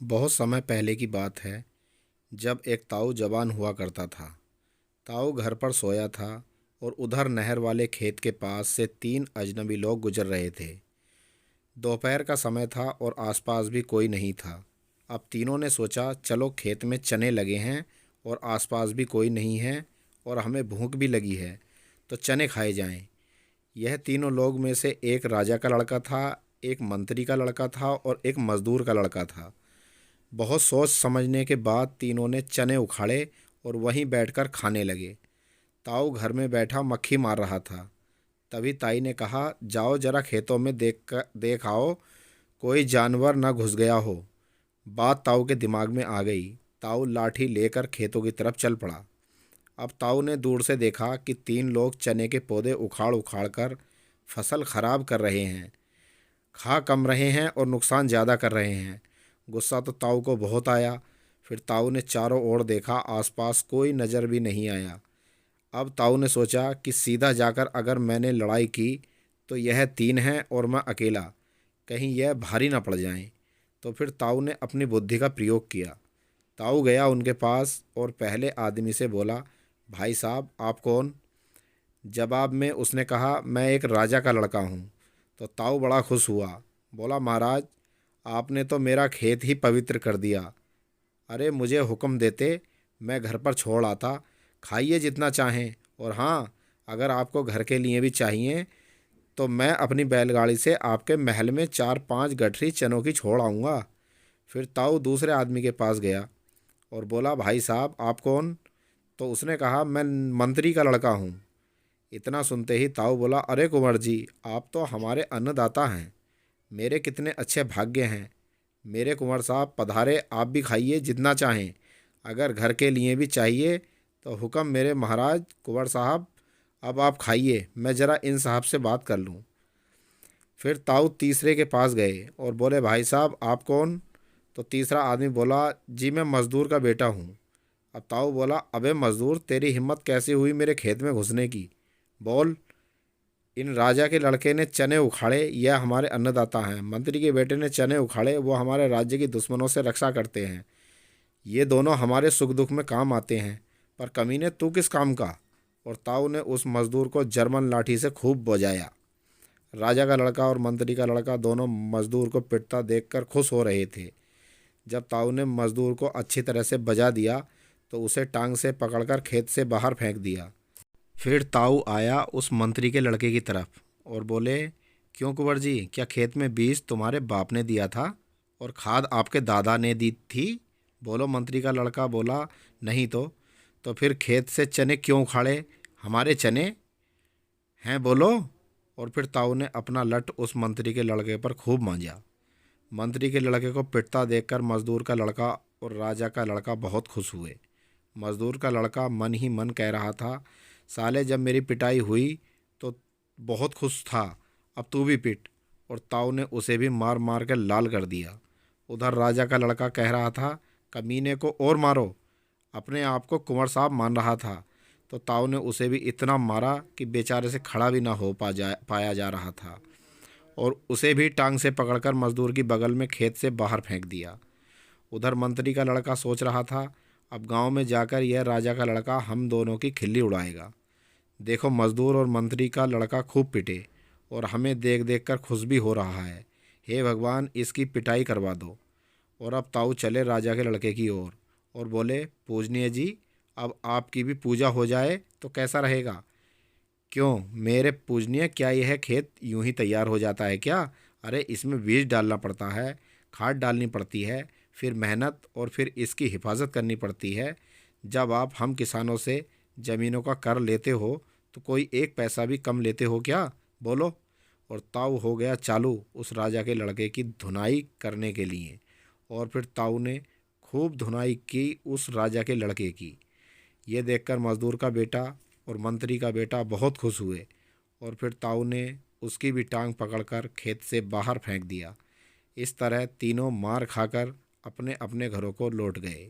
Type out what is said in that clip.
बहुत समय पहले की बात है, जब एक ताऊ जवान हुआ करता था। ताऊ घर पर सोया था और उधर नहर वाले खेत के पास से तीन अजनबी लोग गुजर रहे थे। दोपहर का समय था और आसपास भी कोई नहीं था। अब तीनों ने सोचा, चलो खेत में चने लगे हैं और आसपास भी कोई नहीं है और हमें भूख भी लगी है, तो चने खाए जाएं। यह तीनों लोग में से एक राजा का लड़का था, एक मंत्री का लड़का था और एक मजदूर का लड़का था। बहुत सोच समझने के बाद तीनों ने चने उखाड़े और वहीं बैठकर खाने लगे। ताऊ घर में बैठा मक्खी मार रहा था। तभी ताई ने कहा, जाओ जरा खेतों में देख आओ, कोई जानवर न घुस गया हो। बात ताऊ के दिमाग में आ गई। ताऊ लाठी लेकर खेतों की तरफ चल पड़ा। अब ताऊ ने दूर से देखा कि तीन लोग चने के पौधे उखाड़ उखाड़ कर फसल खराब कर रहे हैं, खा कम रहे हैं और नुकसान ज़्यादा कर रहे हैं। गुस्सा तो ताऊ को बहुत आया। फिर ताऊ ने चारों ओर देखा, आसपास कोई नज़र भी नहीं आया। अब ताऊ ने सोचा कि सीधा जाकर अगर मैंने लड़ाई की तो यह तीन हैं और मैं अकेला, कहीं यह भारी ना पड़ जाएं। तो फिर ताऊ ने अपनी बुद्धि का प्रयोग किया। ताऊ गया उनके पास और पहले आदमी से बोला, भाई साहब आप कौन? जवाब में उसने कहा, मैं एक राजा का लड़का हूँ। तो ताऊ बड़ा खुश हुआ। बोला, महाराज आपने तो मेरा खेत ही पवित्र कर दिया। अरे मुझे हुक्म देते, मैं घर पर छोड़ आता, खाइए जितना चाहें। और हाँ, अगर आपको घर के लिए भी चाहिए तो मैं अपनी बैलगाड़ी से आपके महल में 4-5 गठरी चनों की छोड़ आऊँगा। फिर ताऊ दूसरे आदमी के पास गया और बोला, भाई साहब आप कौन? तो उसने कहा, मैं मंत्री का लड़का हूँ। इतना सुनते ही ताऊ बोला, अरे कुंवर जी, आप तो हमारे अन्नदाता हैं, मेरे कितने अच्छे भाग्य हैं। मेरे कुंवर साहब पधारे, आप भी खाइए जितना चाहें। अगर घर के लिए भी चाहिए तो हुक्म मेरे महाराज। कुंवर साहब अब आप खाइए, मैं ज़रा इन साहब से बात कर लूँ। फिर ताऊ तीसरे के पास गए और बोले, भाई साहब आप कौन? तो तीसरा आदमी बोला, जी मैं मज़दूर का बेटा हूँ। अब ताऊ बोला, अबे मज़दूर, तेरी हिम्मत कैसे हुई मेरे खेत में घुसने की? बोल। इन राजा के लड़के ने चने उखाड़े, यह हमारे अन्नदाता हैं। मंत्री के बेटे ने चने उखाड़े, वो हमारे राज्य की दुश्मनों से रक्षा करते हैं। ये दोनों हमारे सुख दुख में काम आते हैं। पर कमीने तू किस काम का? और ताऊ ने उस मजदूर को जर्मन लाठी से खूब बजाया। राजा का लड़का और मंत्री का लड़का दोनों मजदूर को पिटता देखकर खुश हो रहे थे। जब ताऊ ने मजदूर को अच्छी तरह से बजा दिया तो उसे टांग से पकड़कर खेत से बाहर फेंक दिया। फिर ताऊ आया उस मंत्री के लड़के की तरफ और बोले, क्यों कुंवर जी, क्या खेत में बीज तुम्हारे बाप ने दिया था और खाद आपके दादा ने दी थी? बोलो। मंत्री का लड़का बोला, नहीं तो फिर खेत से चने क्यों उखाड़े? हमारे चने हैं, बोलो। और फिर ताऊ ने अपना लठ उस मंत्री के लड़के पर खूब मांजा। मंत्री के लड़के को पिटता देखकर मजदूर का लड़का और राजा का लड़का बहुत खुश हुए। मजदूर का लड़का मन ही मन कह रहा था, साले जब मेरी पिटाई हुई तो बहुत खुश था, अब तू भी पिट। और ताऊ ने उसे भी मार मार कर लाल कर दिया। उधर राजा का लड़का कह रहा था, कमीने को और मारो। अपने आप को कुंवर साहब मान रहा था। तो ताऊ ने उसे भी इतना मारा कि बेचारे से खड़ा भी ना हो पाया जा रहा था और उसे भी टांग से पकड़कर मजदूर की बगल में खेत से बाहर फेंक दिया। उधर मंत्री का लड़का सोच रहा था, अब गांव में जाकर यह राजा का लड़का हम दोनों की खिल्ली उड़ाएगा। देखो मजदूर और मंत्री का लड़का खूब पिटे और हमें देख देख कर खुश भी हो रहा है। हे भगवान, इसकी पिटाई करवा दो। और अब ताऊ चले राजा के लड़के की ओर और बोले, पूजनीय जी, अब आपकी भी पूजा हो जाए तो कैसा रहेगा? क्यों मेरे पूजनीय, क्या यह खेत यूं ही तैयार हो जाता है क्या? अरे इसमें बीज डालना पड़ता है, खाद डालनी पड़ती है, फिर मेहनत और फिर इसकी हिफाजत करनी पड़ती है। जब आप हम किसानों से ज़मीनों का कर लेते हो तो कोई एक पैसा भी कम लेते हो क्या? बोलो। और ताऊ हो गया चालू उस राजा के लड़के की धुनाई करने के लिए। और फिर ताऊ ने खूब धुनाई की उस राजा के लड़के की। ये देखकर मजदूर का बेटा और मंत्री का बेटा बहुत खुश हुए और फिर ताऊ ने उसकी भी टांग पकड़कर खेत से बाहर फेंक दिया। इस तरह तीनों मार खाकर अपने अपने घरों को लौट गए।